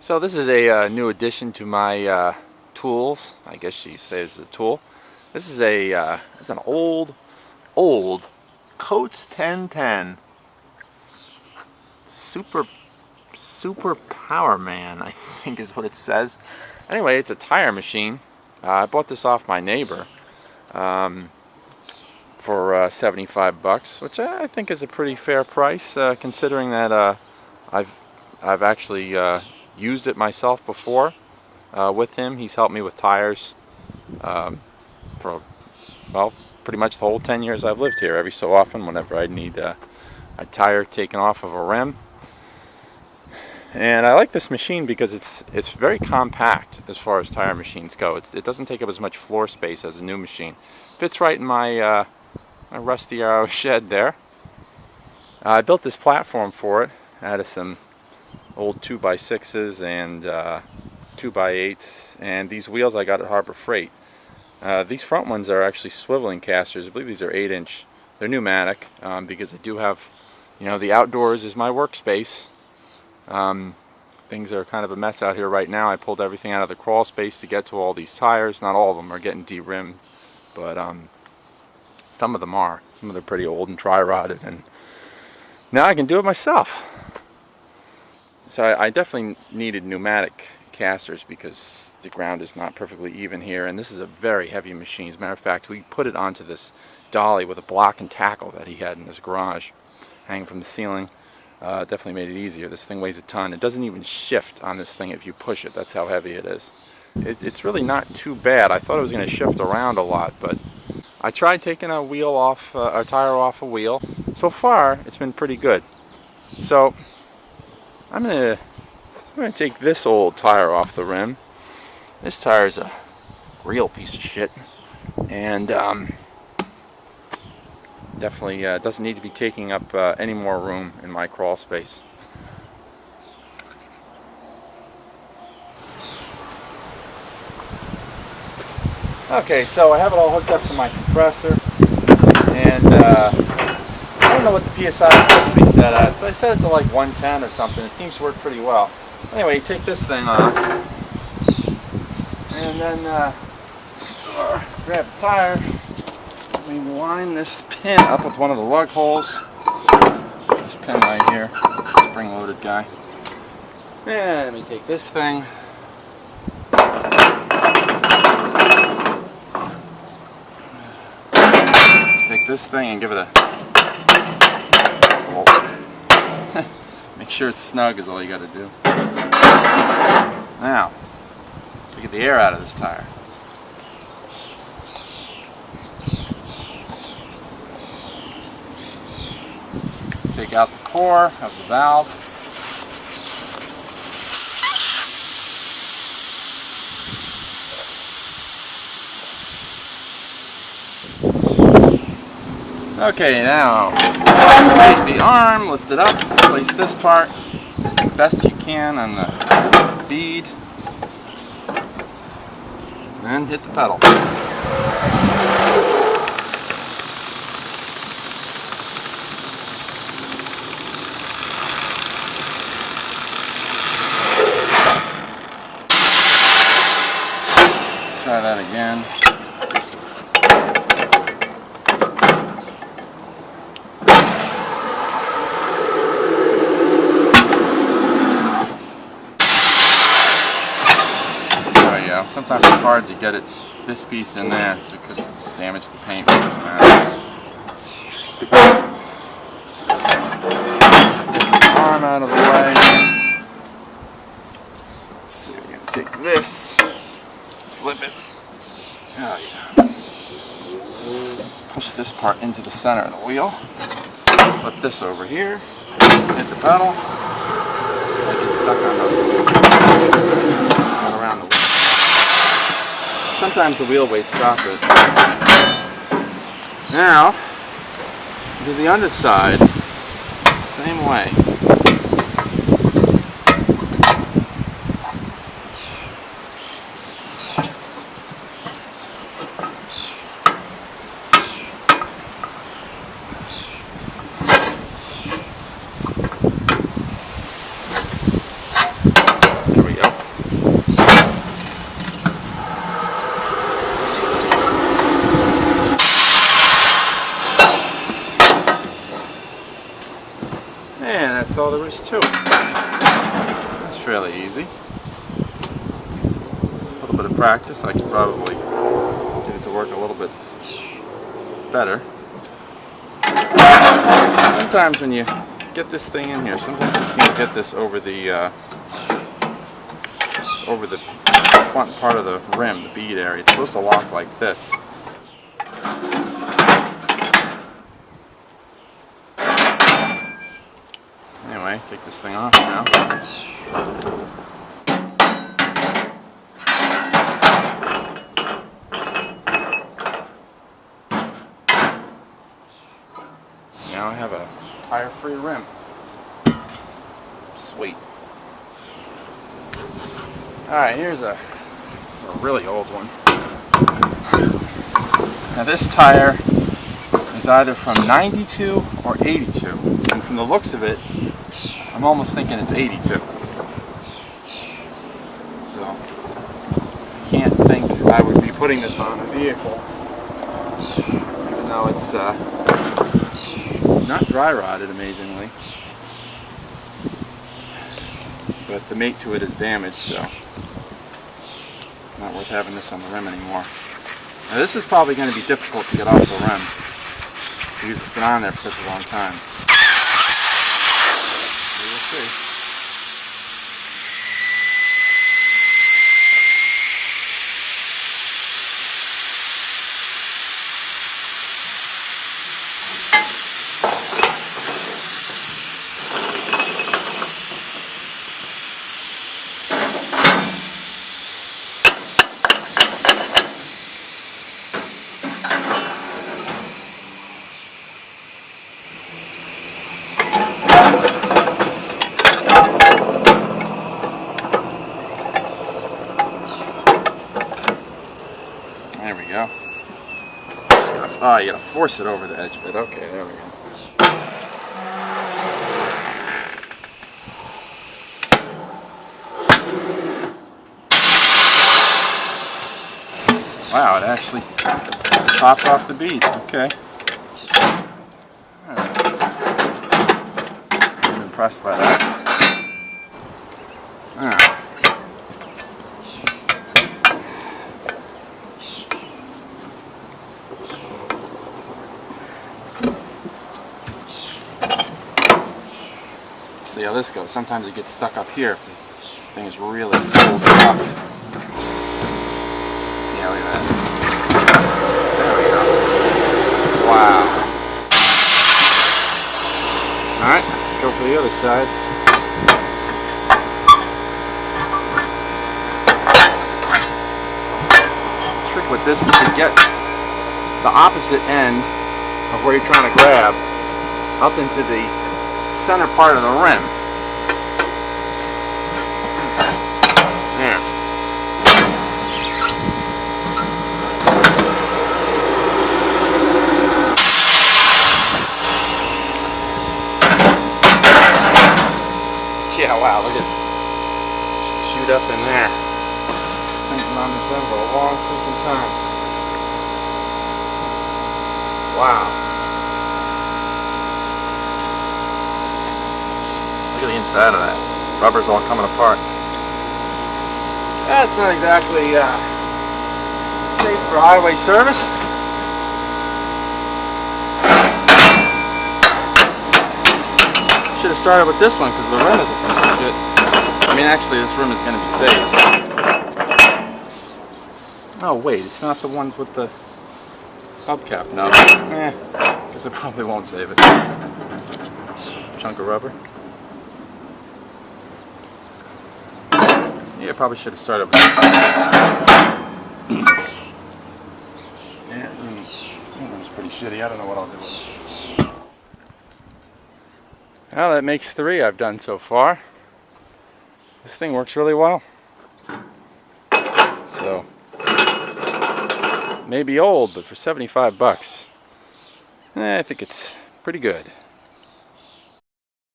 So this is a new addition to my tools. I guess she says a tool. This is it's an old Coates 1010 Super Powerman, I think is what it says. Anyway, it's a tire machine. I bought this off my neighbor for 75 bucks, which I think is a pretty fair price, considering that I've actually used it myself before with him. He's helped me with tires for, well, pretty much the whole 10 years I've lived here. Every so often, whenever I need a tire taken off of a rim. And I like this machine because it's very compact as far as tire machines go. It doesn't take up as much floor space as a new machine. Fits right in my rusty arrow shed there. I built this platform for it out of some old 2x6s and 2x8s, and these wheels I got at Harbor Freight. These front ones are actually swiveling casters. I believe these are 8-inch. They're pneumatic because I do have, the outdoors is my workspace. Things are kind of a mess out here right now. I pulled everything out of the crawl space to get to all these tires. Not all of them are getting de-rimmed, but some of them are. Some of them are pretty old and dry-rotted, and now I can do it myself. So I definitely needed pneumatic casters because the ground is not perfectly even here, and this is a very heavy machine. As a matter of fact, we put it onto this dolly with a block and tackle that he had in his garage hanging from the ceiling. Definitely made it easier. This thing weighs a ton. It doesn't even shift on this thing if you push it. That's how heavy it is. It's really not too bad. I thought it was going to shift around a lot, but I tried taking a tire off a wheel. So far, it's been pretty good. So I'm gonna take this old tire off the rim. This tire is a real piece of shit, and definitely doesn't need to be taking up any more room in my crawl space. Okay, so I have it all hooked up to my compressor, and I don't know what the PSI is supposed to be set at, so I set it to like 110 or something. It seems to work pretty well. Anyway, you take this thing off, and then grab the tire. We line this pin up with one of the lug holes. This pin right here, spring-loaded guy. And let me take this thing. Take this thing and give it a make sure it's snug is all you got to do. Now, to get the air out of this tire. Take out the core of the valve. Okay, now take the arm, lift it up, place this part as best you can on the bead, and hit the pedal. Try that again. Sometimes it's hard to get this piece in there because it's damaged the paint, but it doesn't matter. Arm out of the way. Let's see, we're going to take this, flip it. Oh yeah. Push this part into the center of the wheel. Flip this over here. Hit the pedal. I get stuck on those. Going around the wheel. Sometimes the wheel weights stop it. Now, do the underside, same way. There we fairly easy. A little bit of practice, I could probably get it to work a little bit better. Sometimes when you get this thing in here, sometimes you can't get this over the front part of the rim, the bead area. It's supposed to lock like this. Anyway, take this thing off now. Now I have a tire-free rim. Sweet. Alright, here's a really old one. Now this tire is either from 92 or 82. And from the looks of it, I'm almost thinking it's 82. So, I can't think I would be putting this on a vehicle. Even though it's not dry rotted, amazingly. But the mate to it is damaged, so not worth having this on the rim anymore. Now this is probably going to be difficult to get off the rim because it's been on there for such a long time. We will see. There we go. Oh, you gotta force it over the edge of it. Okay, there we go. Wow, it actually popped off the bead. Okay. Alright. I'm impressed by that. Alright. See how this goes. Sometimes it gets stuck up here if the thing is really pulled up. Yeah, look at that. There we go. Wow. Alright, let's go for the other side. The trick with this is to get the opposite end of where you're trying to grab up into the center part of the rim. There. Yeah, wow, look at it. Shoot up in there. I've been on this rim for a long freaking time. Wow. Look at the inside of that. Rubber's all coming apart. That's not exactly safe for highway service. Should have started with this one because the rim is a piece of shit. I mean, actually, this rim is going to be safe. Oh, wait, it's not the ones with the hubcap. No. Because it probably won't save it. Chunk of rubber. Yeah, probably should have started with this one. Yeah, that was pretty shitty. I don't know what I'll do with it. Well, that makes 3 I've done so far. This thing works really well. So, maybe old, but for $75, I think it's pretty good.